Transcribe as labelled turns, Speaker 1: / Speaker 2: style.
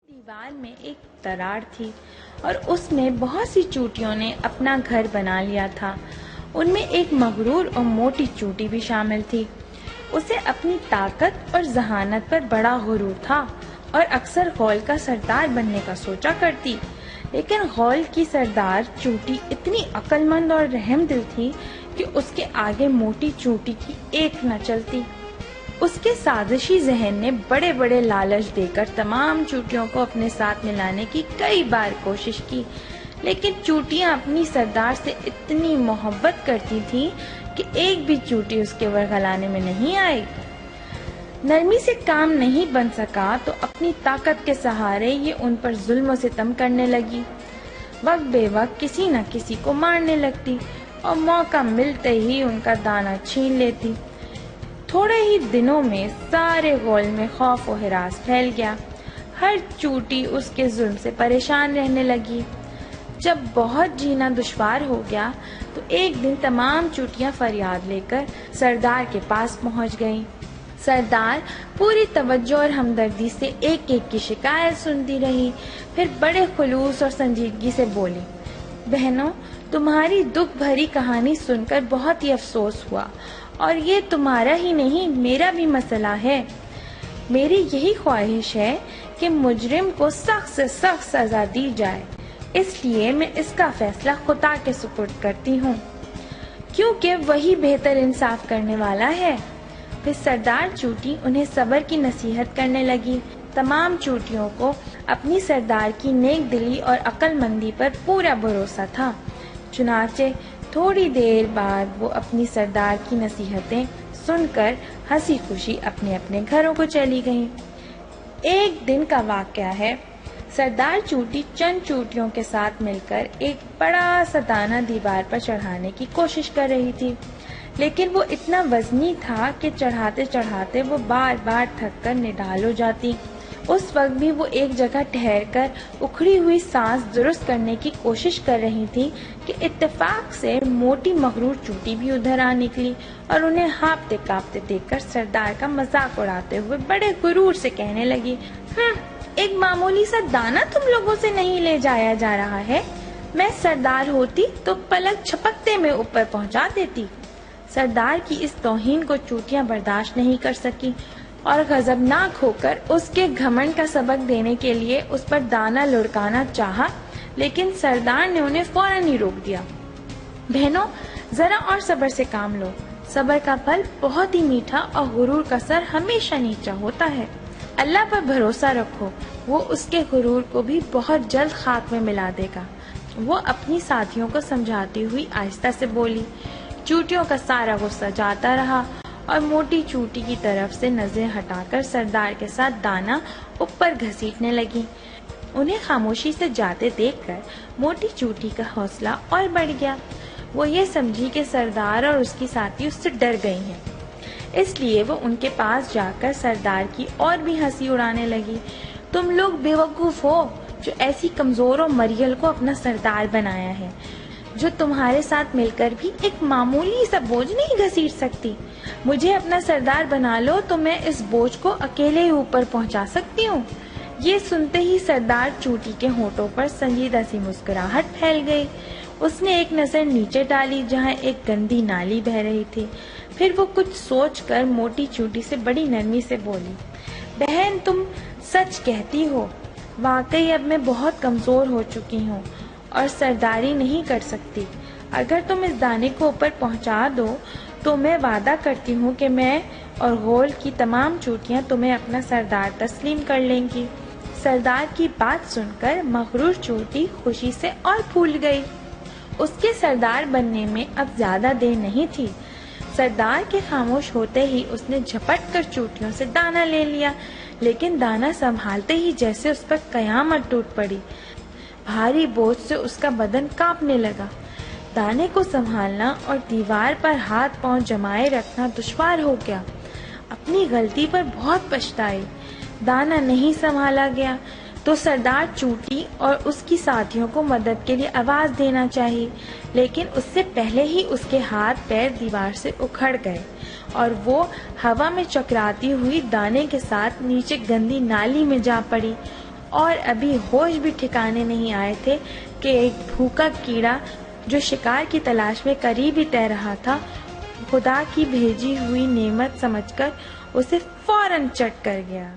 Speaker 1: دیوار میں ایک دراڑ تھی اور اس میں بہت سی چوٹیوں نے اپنا گھر بنا لیا تھا۔ ان میں ایک مغرور اور موٹی چوٹی بھی شامل تھی۔ اسے اپنی طاقت اور ذہانت پر بڑا غرور تھا اور اکثر غول کا سردار بننے کا سوچا کرتی، لیکن غول کی سردار چوٹی اتنی عقل مند اور رحم دل تھی کہ اس کے آگے موٹی چوٹی کی ایک نہ چلتی۔ اس کے سازشی ذہن نے بڑے بڑے لالچ دے کر تمام چوٹیوں کو اپنے ساتھ ملانے کی کئی بار کوشش کی، لیکن چوٹیاں اپنی سردار سے اتنی محبت کرتی تھیں کہ ایک بھی چوٹی اس کے ورغلانے میں نہیں آئی۔ نرمی سے کام نہیں بن سکا تو اپنی طاقت کے سہارے یہ ان پر ظلم و ستم کرنے لگی۔ وقت بے وقت کسی نہ کسی کو مارنے لگتی اور موقع ملتے ہی ان کا دانہ چھین لیتی۔ تھوڑے ہی دنوں میں سارے غول میں خوف و ہراس پھیل گیا۔ ہر چوٹی اس کے ظلم سے پریشان رہنے لگی۔ جب بہت جینا دشوار ہو گیا تو ایک دن تمام چوٹیاں فریاد لے کر سردار کے پاس پہنچ گئیں۔ سردار پوری توجہ اور ہمدردی سے ایک ایک کی شکایت سنتی رہی، پھر بڑے خلوص اور سنجیدگی سے بولی، بہنوں، تمہاری دکھ بھری کہانی سن کر بہت ہی افسوس ہوا، اور یہ تمہارا ہی نہیں میرا بھی مسئلہ ہے۔ میری یہی خواہش ہے کہ مجرم کو سخت سے سخت سزا دی جائے، اس لیے میں اس کا فیصلہ خدا کے سپرد کرتی ہوں، کیونکہ وہی بہتر انصاف کرنے والا ہے۔ پھر سردار چوٹی انہیں صبر کی نصیحت کرنے لگی۔ تمام چوٹیوں کو اپنی سردار کی نیک دلی اور عقل مندی پر پورا بھروسہ تھا، چنانچہ تھوڑی دیر بعد وہ اپنی سردار کی نصیحتیں سن کر ہنسی خوشی اپنے اپنے گھروں کو چلی گئیں۔ ایک دن کا واقعہ ہے، سردار چوٹی چند چوٹیوں کے ساتھ مل کر ایک بڑا سا دانہ دیوار پر چڑھانے کی کوشش کر رہی تھی، لیکن وہ اتنا وزنی تھا کہ چڑھاتے چڑھاتے وہ بار بار تھک کر نڈال ہو جاتی۔ اس وقت بھی وہ ایک جگہ ٹھہر کر اکھڑی ہوئی سانس درست کرنے کی کوشش کر رہی تھی کہ اتفاق سے موٹی مغرور چوٹی بھی ادھر آ نکلی اور انہیں ہانپتے کانپتے دیکھ کر سردار کا مذاق اڑاتے ہوئے بڑے غرور سے کہنے لگی، ایک معمولی سا دانہ تم لوگوں سے نہیں لے جایا جا رہا ہے، میں سردار ہوتی تو پلک جھپکتے میں اوپر پہنچا دیتی۔ سردار کی اس توہین کو چوٹیاں برداشت نہیں کر سکی اور غضبناک ہو کر اس کے گھمنڈ کا سبق دینے کے لیے اس پر دانہ لڑکانا چاہا، لیکن سردار نے انہیں فوراً ہی روک دیا۔ بہنوں، ذرا اور صبر سے کام لو، صبر کا پھل بہت ہی میٹھا اور غرور کا سر ہمیشہ نیچا ہوتا ہے۔ اللہ پر بھروسہ رکھو، وہ اس کے غرور کو بھی بہت جلد خاک میں ملا دے گا۔ وہ اپنی ساتھیوں کو سمجھاتی ہوئی آہستہ سے بولی۔ چوٹیوں کا سارا غصہ جاتا رہا اور موٹی چوٹی کی طرف سے نظریں ہٹا کر سردار کے ساتھ دانہ اوپر گھسیٹنے لگی۔ انہیں خاموشی سے جاتے دیکھ کر موٹی چوٹی کا حوصلہ اور بڑھ گیا۔ وہ یہ سمجھی کہ سردار اور اس کی ساتھی اس سے ڈر گئی ہیں، اس لیے وہ ان کے پاس جا کر سردار کی اور بھی ہنسی اڑانے لگی۔ تم لوگ بیوقوف ہو جو ایسی کمزور اور مریل کو اپنا سردار بنایا ہے، جو تمہارے ساتھ مل کر بھی ایک معمولی سا بوجھ نہیں گھسیٹ سکتی۔ مجھے اپنا سردار بنا لو تو میں اس بوجھ کو اکیلے ہی اوپر پہنچا سکتی ہوں۔ یہ سنتے ہی سردار چوٹی کے ہونٹوں پر سنجیدہ سی مسکراہٹ پھیل گئی۔ اس نے ایک نظر نیچے ڈالی جہاں ایک گندی نالی بہہ رہی تھی، پھر وہ کچھ سوچ کر موٹی چوٹی سے بڑی نرمی سے بولی، بہن تم سچ کہتی ہو، واقعی اب میں بہت کمزور ہو چکی ہوں اور سرداری نہیں کر سکتی۔ اگر تم اس دانے کو اوپر پہنچا دو تو میں وعدہ کرتی ہوں کہ میں اور غول کی تمام چوٹیاں تمہیں اپنا سردار تسلیم کر لیں گی۔ سردار کی بات سن کر مغرور چوٹی خوشی سے اور پھول گئی۔ اس کے سردار بننے میں اب زیادہ دیر نہیں تھی۔ سردار کے خاموش ہوتے ہی اس نے جھپٹ کر چوٹیوں سے دانہ لے لیا، لیکن دانہ سنبھالتے ہی جیسے اس پر قیامت ٹوٹ پڑی۔ بھاری بوجھ سے اس کا بدن کانپنے لگا۔ دانے کو سنبھالنا اور دیوار پر ہاتھ پاؤں جمائے رکھنا دشوار ہو گیا۔ اپنی غلطی پر بہت پچھتائی۔ دانہ نہیں سنبھالا گیا تو سردار چوٹی اور اس کی ساتھیوں کو مدد کے لیے آواز دینا چاہیے، لیکن اس سے پہلے ہی اس کے ہاتھ پیر دیوار سے اکھڑ گئے اور وہ ہوا میں چکراتی ہوئی دانے کے ساتھ نیچے گندی نالی میں جا پڑی اور ابھی ہوش بھی ٹھکانے نہیں آئے تھے کہ ایک بھوکا کیڑا جو شکار کی تلاش میں قریب ہی تیر رہا تھا، خدا کی بھیجی ہوئی نعمت سمجھ کر اسے فوراً چٹ کر گیا۔